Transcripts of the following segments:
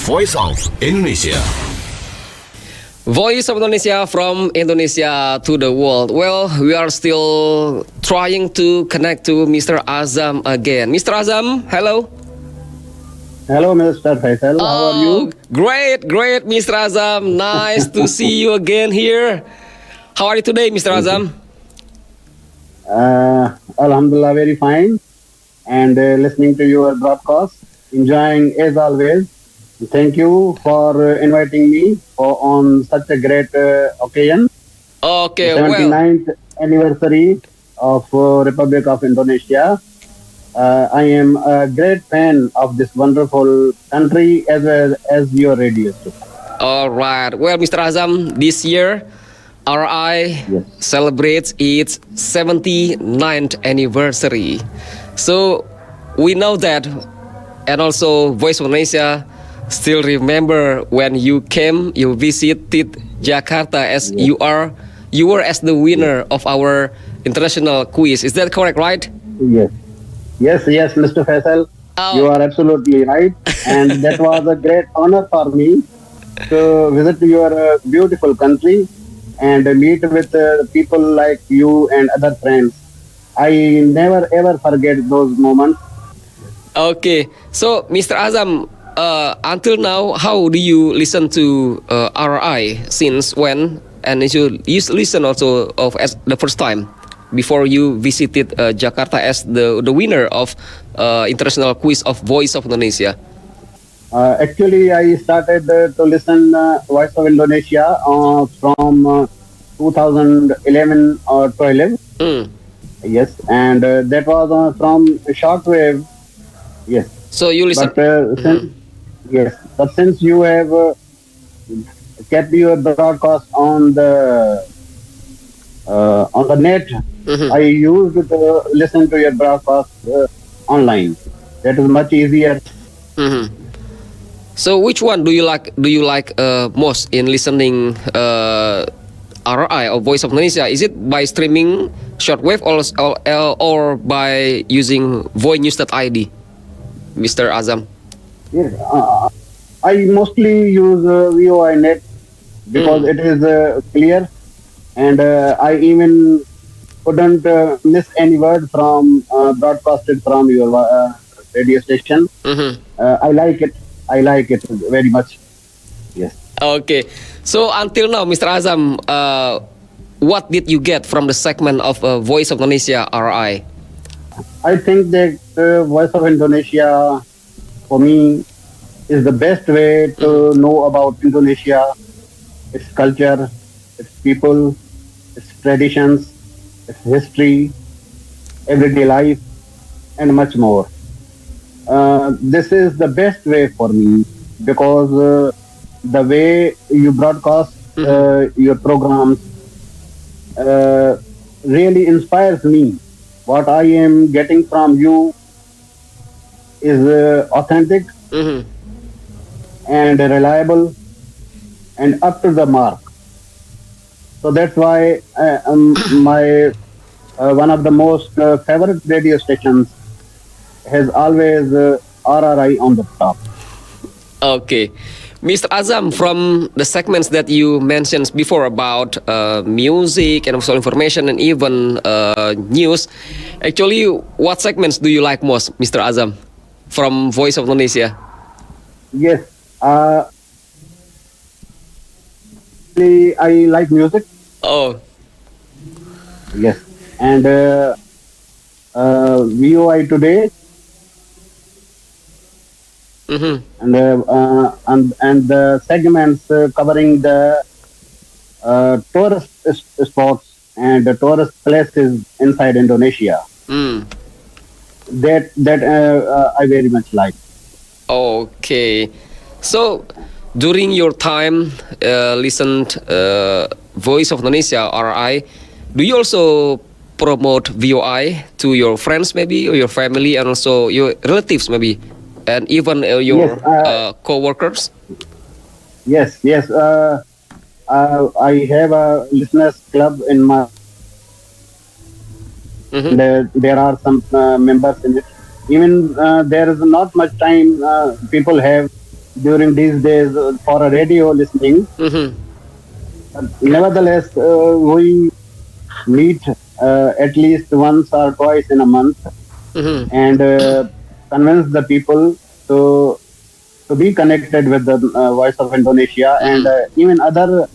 Voice of Indonesia. Voice of Indonesia from Indonesia to the world. Well, we are still trying to connect to Mr. Azam again. Mr. Azam, hello. Hello, Mr. Faisal. How are you? Great, Mr. Azam. Nice to see you again here. How are you today, Mr. Azam? Alhamdulillah, very fine. And listening to your broadcast, enjoying as always. Thank you for inviting me on such a great occasion. Okay, the 79th anniversary of Republic of Indonesia. I am a great fan of this wonderful country as well as your radio station. All right. Well, Mr. Azam, this year RRI celebrates its 79th anniversary. So we know that, and also Voice of Indonesia still remember when you visited Jakarta as you were as the winner of our international quiz. Is that correct, right? Yes, Mr. Faisal. You are absolutely right. And that was a great honor for me to visit your beautiful country and meet with people like you and other friends. I never ever forget those moments. Okay, so Mr. Azam, until now, how do you listen to RRI? Since when? And you listen also as the first time before you visited Jakarta as the winner of international quiz of Voice of Indonesia. Actually, I started to listen Voice of Indonesia from 2011 or 12. Yes, and that was from shortwave. Yes. So you listen. But since you have kept your broadcast on the net, I used to listen to your broadcast online. That is much easier. So which one do you like? Most in listening RRI or Voice of Indonesia? Is it by streaming shortwave or by using voinews.id, Mr. Azam? Yes, I mostly use VOI net because it is clear, and I even couldn't miss any word from broadcasted from your radio station. I like it. I like it very much. Yes. Okay. So until now, Mr. Azam, what did you get from the segment of Voice of Indonesia RRI? I think that Voice of Indonesia, for me, is the best way to know about Indonesia, its culture, its people, its traditions, its history, everyday life, and much more. This is the best way for me because the way you broadcast your programs really inspires me. What I am getting from you is authentic and reliable and up to the mark. So that's why my one of the most favorite radio stations has always RRI on the top. Okay. Mr. Azam, from the segments that you mentioned before about music and also information and even news, actually, what segments do you like most, Mr. Azam, from Voice of Indonesia? Yes, I like music. Oh. Yes, and VOI today. And the segments covering the tourist spots and the tourist places inside Indonesia. That I very much like. Okay, so during your time listened Voice of Indonesia RRI, do you also promote VOI to your friends maybe or your family and also your relatives maybe? And even your co-workers? Yes. I have a listeners club in my. There are some members in it. Even there is not much time people have, during these days for a radio listening. Mm-hmm. Nevertheless, we meet at least once or twice in a month Mm-hmm. and convince the people to to be connected with the Voice of Indonesia and Mm-hmm. even other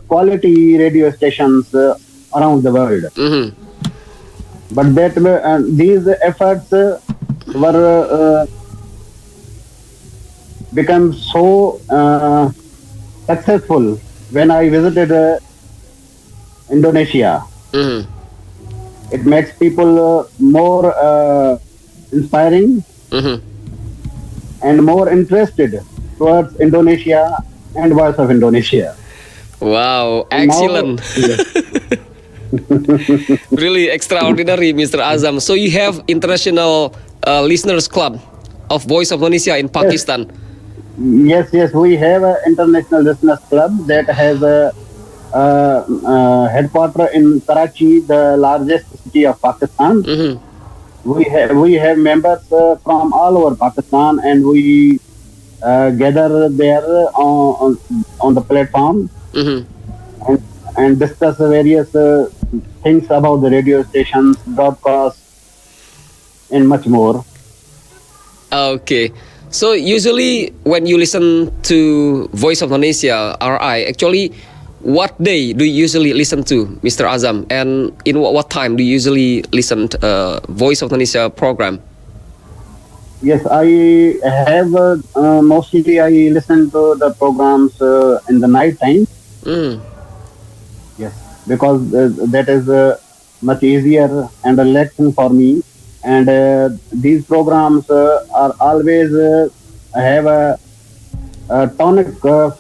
quality radio stations around the world. Mm-hmm. But these efforts were become so successful when I visited Indonesia. Mm-hmm. It makes people more inspiring Mm-hmm. and more interested towards Indonesia and Voice of Indonesia. Wow, And now, excellent. yes, Really extraordinary, Mr. Azam. So you have international listeners club of Voice of Indonesia in yes, Pakistan. yes, we have an international listeners club that has a headquarter in Karachi, the largest city of Pakistan. Mm-hmm. We have members from all over Pakistan, and we gather there on the platform Mm-hmm. and, and discuss various things about the radio stations, broadcasts, and much more. Okay. So usually when you listen to Voice of Indonesia RI, actually, what day do you usually listen to, Mr. Azam? And in what time do you usually listen to Voice of Indonesia program? Yes, I have mostly I listen to the programs in the night time. Mm. Yes, because that is much easier and relaxing for me. And these programs are always have a tonic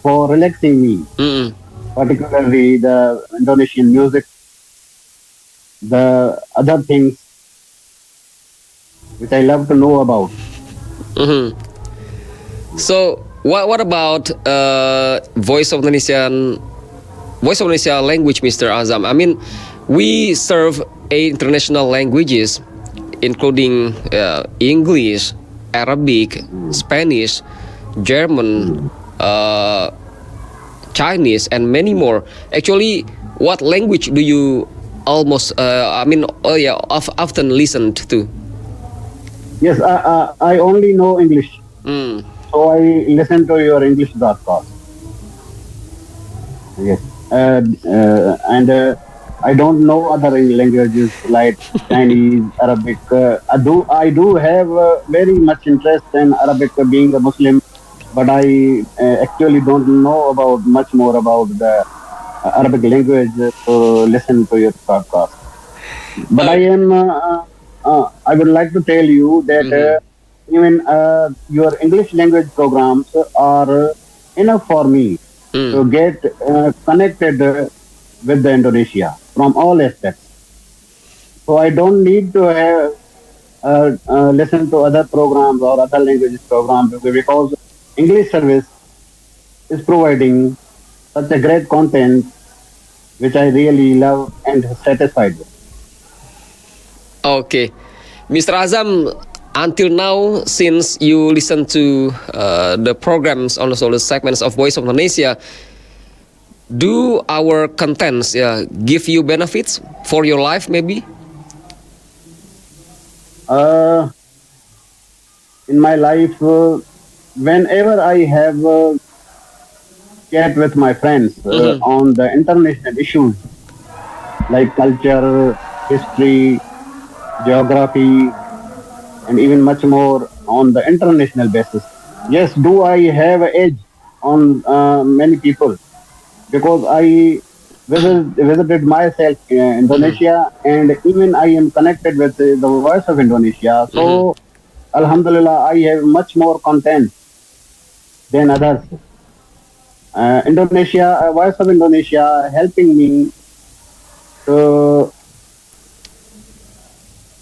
for relaxing me, Mm. particularly the Indonesian music, the other things which I love to know about. Mm-hmm. So what about Voice of Indonesia language, Mr. Azam? I mean, we serve 8 international languages, including English, Arabic, Spanish, German, uh, Chinese, and many more. Actually, what language do you often listen to? Yes, I only know English, Mm. so I listen to your English broadcast. Yes, and I don't know other languages like Chinese, Arabic. I do have very much interest in Arabic, being a Muslim, but I actually don't know about much more about the Arabic language to listen to your broadcast. But Uh, I would like to tell you that mhm. even your English language programs are enough for me Mm. to get connected with the Indonesia from all aspects. So I don't need to have listen to other programs or other languages programs because English service is providing such a great content which I really love and satisfied with. Okay, Mr. Azam. Until now, since you listen to the programs, also the segments of Voice of Indonesia, do our contents give you benefits for your life, maybe? Uh, in my life, whenever I have chat with my friends Mm-hmm. on the international issues like culture, history, geography, and even much more on the international basis. Yes, do I have an edge on many people because I visited myself in Mm-hmm. Indonesia and even I am connected with the Voice of Indonesia. Mm-hmm. So, Alhamdulillah, I have much more content than others. Voice of Indonesia, helping me to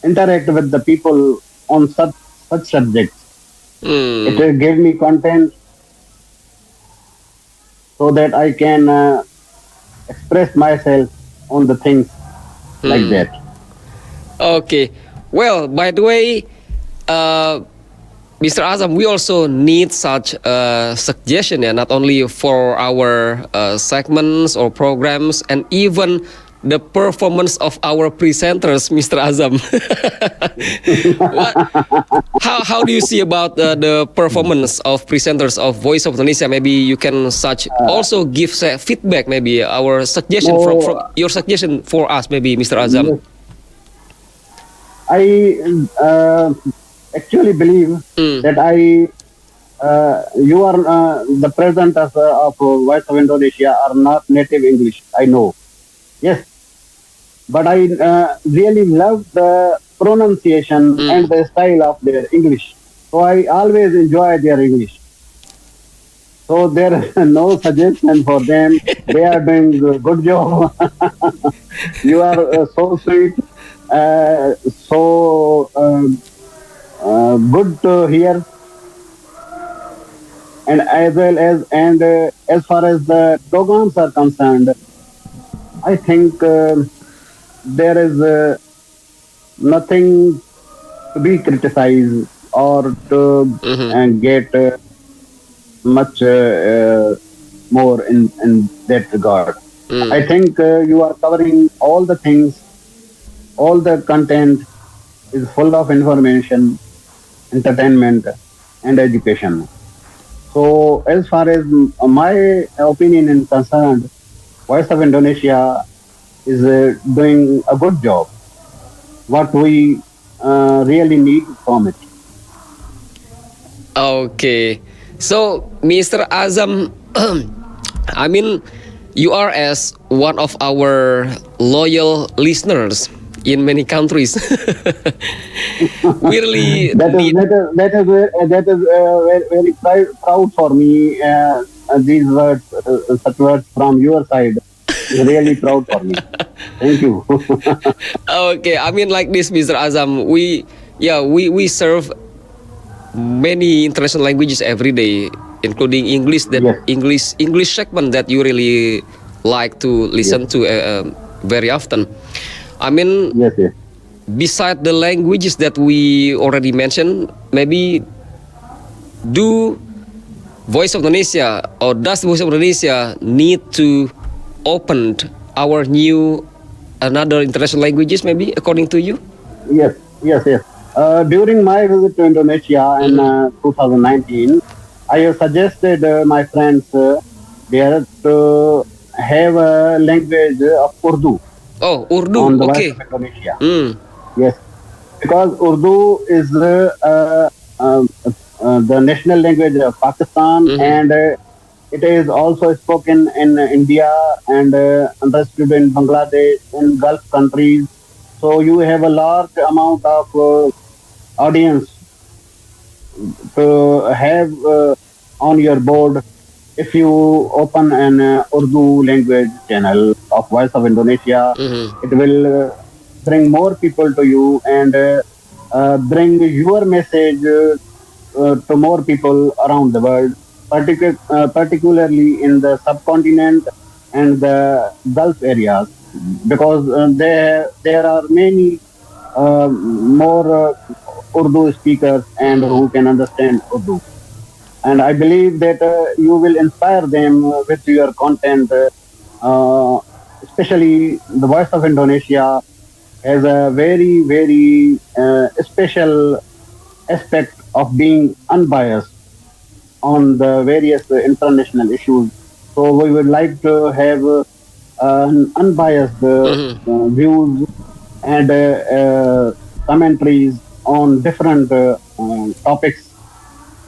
interact with the people on such subjects. It Mm. gave me content so that I can express myself on the things like Mm. that. Okay. Well, by the way, uh, Mr. Azam, we also need such a suggestion, yeah, not only for our segments or programs, and even the performance of our presenters, Mr. Azam. what, how do you see about the performance of presenters of Voice of Indonesia? Maybe you can such also give feedback, maybe our suggestion from your suggestion for us, maybe, Mr. Azam. Yes. I actually believe that you are the presenters of Voice of Indonesia are not native English. I know. Yes, but I really love the pronunciation and the style of their English. So I always enjoy their English. So there is no suggestion for them. They are doing a good job. You are so sweet, so good to hear, and as well as far as the programs are concerned, I think there is nothing to be criticized or to get much more in that regard. I think you are covering all the things, all the content is full of information, entertainment, and education. So, as far as my opinion is concerned, Voice of Indonesia is doing a good job. What we really need from it. Okay, so Mr. Azam, I mean, you are as one of our loyal listeners in many countries. We really need. That is very proud for me. These words, such words from your side, is really proud for me. Thank you. Okay, I mean, like this, Mr. Azam, we serve many international languages every day, including English. That Yes. English segment that you really like to listen to very often. I mean, Yes. beside the languages that we already mentioned, maybe do Voice of Indonesia or does Voice of Indonesia need to open our new another international languages, maybe, according to you? Yes. During my visit to Indonesia in 2019, I have suggested my friends there to have a language of Urdu Oh, Urdu. on the Voice Okay. of Indonesia. Mm. Yes, because Urdu is the national language of Pakistan, and it is also spoken in India and understood in Bangladesh, in Gulf countries. So you have a large amount of audience to have on your board if you open an Urdu language channel of Voice of Indonesia. It will bring more people to you and bring your message to more people around the world, particularly in the subcontinent and the Gulf areas, because there are many more Urdu speakers and who can understand Urdu. And I believe that you will inspire them with your content, especially the Voice of Indonesia has a very, very special aspect of being unbiased on the various international issues. So we would like to have unbiased views and commentaries on different topics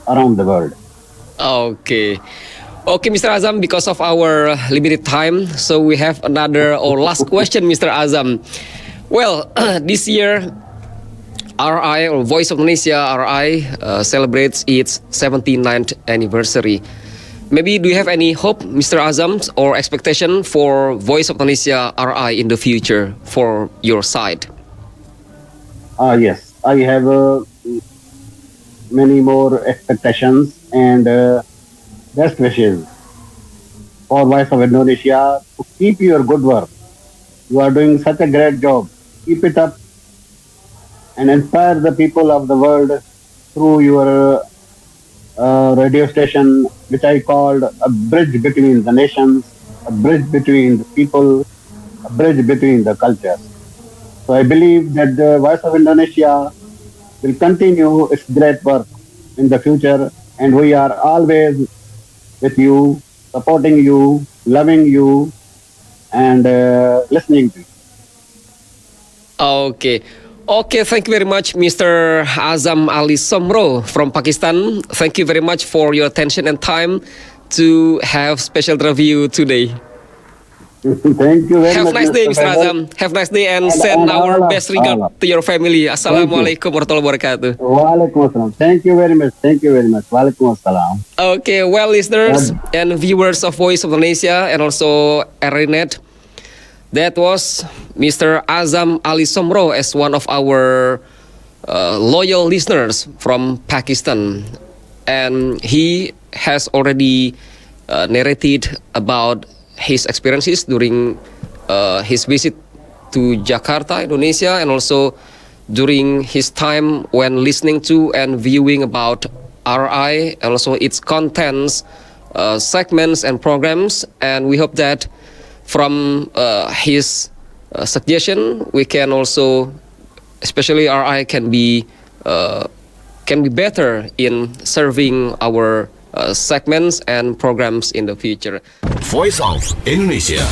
around the world. Okay. Okay, Mr. Azam, because of our limited time, so we have another or last question, Mr. Azam. Well, this year, RI or Voice of Indonesia RI celebrates its 79th anniversary. Maybe do you have any hope, Mr. Azam, or expectation for Voice of Indonesia RI in the future for your side? Yes, I have many more expectations and best wishes for Voice of Indonesia to keep your good work. You are doing such a great job. Keep it up and inspire the people of the world through your radio station, which I called a bridge between the nations, a bridge between the people, a bridge between the cultures. So I believe that the Voice of Indonesia will continue its great work in the future, and we are always with you, supporting you, loving you, and listening to you. Okay. Okay, thank you very much, Mr. Azam Ali Sumroo from Pakistan. Thank you very much for your attention and time to have special review today. Thank you very Have a much, nice day, Mr. Faisal. Azam. Have a nice day and send And our Allah, best regard Allah. to your family. Assalamualaikum warahmatullahi wabarakatuh. Waalaikumsalam. Thank you very much. Thank you very much. Waalaikumsalam. Okay, well, listeners and viewers of Voice of Indonesia and also RRI Net, that was Mr. Azam Ali Sumroo as one of our loyal listeners from Pakistan. And he has already narrated about his experiences during his visit to Jakarta, Indonesia, and also during his time when listening to and viewing about RRI and also its contents, segments and programs. And we hope that from his suggestion, we can also, especially RRI, can be better in serving our segments and programs in the future. Voice of Indonesia.